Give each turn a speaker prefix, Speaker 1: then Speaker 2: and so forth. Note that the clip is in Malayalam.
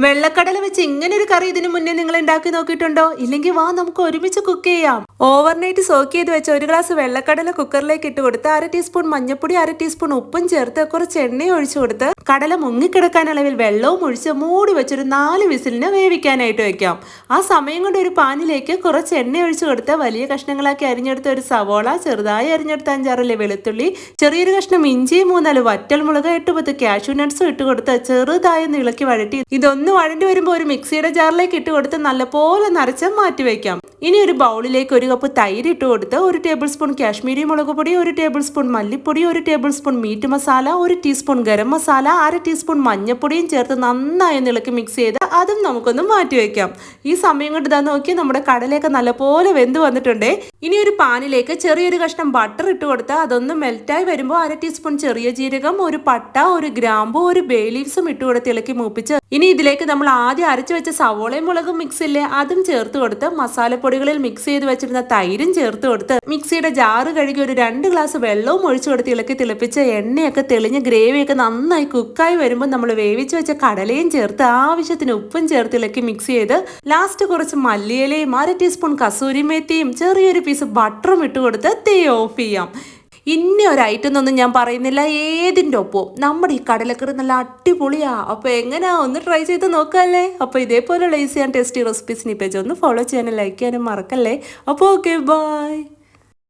Speaker 1: വെള്ളക്കടല വെച്ച് ഇങ്ങനെ ഒരു കറി ഇതിനു മുന്നേ നിങ്ങൾ ഉണ്ടാക്കി നോക്കിയിട്ടുണ്ടോ? ഇല്ലെങ്കിൽ വാ നമുക്ക് ഒരുമിച്ച് കുക്ക് ചെയ്യാം. ഓവർനൈറ്റ് സോക്ക് ചെയ്ത് വെച്ച ഒരു ഗ്ലാസ് വെള്ളക്കടല കുക്കറിലേക്ക് ഇട്ട് കൊടുത്ത് 1/2 ടീസ്പൂൺ മഞ്ഞൾപ്പൊടി 1/2 ടീസ്പൂൺ ഉപ്പും ചേർത്ത് കുറച്ച് എണ്ണയും ഒഴിച്ചു കൊടുത്ത് കടല മുങ്ങിക്കിടക്കാൻ അളവിൽ വെള്ളവും ഒഴിച്ച് മൂടി വെച്ചൊരു 4 വിസിലിന് വേവിക്കാനായിട്ട് വെക്കാം. ആ സമയം കൊണ്ട് ഒരു പാനിലേക്ക് കുറച്ച് എണ്ണ ഒഴിച്ചു കൊടുത്ത് വലിയ കഷ്ണങ്ങളാക്കി അരിഞ്ഞെടുത്ത ഒരു സവോള, ചെറുതായി അരിഞ്ഞെടുത്ത 5-6 വെളുത്തുള്ളി, ചെറിയൊരു കഷ്ണം ഇഞ്ചി, 3-4 വറ്റൽമുളക്, 8-10 കാഷ്യൂ നട്ട്സും ഇട്ട് കൊടുത്ത് ചെറുതായി ഇളക്കി വഴറ്റി ഇതൊന്ന് വഴണ്ടി വരുമ്പോൾ ഒരു മിക്സിയുടെ ജാറിലേക്ക് ഇട്ട് കൊടുത്ത് നല്ലപോലെ നരച്ച് മാറ്റി വയ്ക്കാം. ഇനി ഒരു ബൗളിലേക്ക് 1 കപ്പ് തൈര് ഇട്ട് കൊടുത്ത് 1 ടേബിൾ സ്പൂൺ കാശ്മീരി മുളക് പൊടി, 1 ടേബിൾ സ്പൂൺ മല്ലിപ്പൊടി, 1 tablespoon meat masala, 1 teaspoon garam masala, 1/2 teaspoon മഞ്ഞൾപ്പൊടിയും ചേർത്ത് നന്നായി ഇളക്കി മിക്സ് ചെയ്ത് അതും നമുക്കൊന്ന് മാറ്റി വെക്കാം. ഈ സമയം കൊണ്ട് ഇതാ നോക്കി നമ്മുടെ കടലയൊക്കെ നല്ലപോലെ വെന്ത് വന്നിട്ടുണ്ടേ. ഇനി ഒരു പാനിലേക്ക് ചെറിയൊരു കഷ്ണം ബട്ടർ ഇട്ട് കൊടുത്ത് അതൊന്ന് മെൽറ്റായി വരുമ്പോൾ 1/2 ടീസ്പൂൺ ചെറിയ ജീരകം, 1 പട്ട, 1 ഗ്രാമ്പു, 1 ബേ ലീവ്സും ഇട്ട് കൊടുത്ത് ഇളക്കി മൂപ്പിച്ച് ഇനി ഇതിലേക്ക് നമ്മൾ ആദ്യം അരച്ചു വെച്ച സവോളയും മുളകും മിക്സ് ഇല്ലേ അതും ചേർത്ത് കൊടുത്ത് മസാലപ്പൊടികളിൽ മിക്സ് ചെയ്ത് വെച്ചിരുന്ന തൈരും ചേർത്ത് കൊടുത്ത് മിക്സിയുടെ ജാറ് കഴുകി ഒരു 2 ഗ്ലാസ് വെള്ളവും ഒഴിച്ചു കൊടുത്ത് ഇളക്കി തിളപ്പിച്ച് എണ്ണയൊക്കെ തെളിഞ്ഞ് ഗ്രേവിയൊക്കെ നന്നായി കുക്കായി വരുമ്പോൾ നമ്മൾ വേവിച്ച് വെച്ച കടലയും ചേർത്ത് ആവശ്യത്തിന് ഉപ്പും ചേർത്ത് ഇളക്കി മിക്സ് ചെയ്ത് ലാസ്റ്റ് കുറച്ച് മല്ലിയിലയും 1/2 ടീസ്പൂൺ കസൂരി മേത്തിയും ചെറിയൊരു പീസ് ബട്ടറും ഇട്ട് കൊടുത്ത് തീ ഓഫ് ചെയ്യാം. ഇന്ന ഒരു ഐറ്റം എന്നൊന്നും ഞാൻ പറയുന്നില്ല, ഏതിൻ്റെ ഒപ്പവും നമ്മുടെ ഈ കടലക്കറി നല്ല അടിപൊളിയാ. അപ്പോൾ എങ്ങനെയാ ഒന്ന് ട്രൈ ചെയ്ത് നോക്കാമല്ലേ? അപ്പോൾ ഇതേപോലെയുള്ള ഈസി ആൻഡ് ടേസ്റ്റി റെസിപ്പീസിന് ഈ പേജ് ഒന്ന് ഫോളോ ചെയ്യാനും ലൈക്ക് ചെയ്യാനും മറക്കല്ലേ. അപ്പോൾ ഓക്കെ, ബൈ.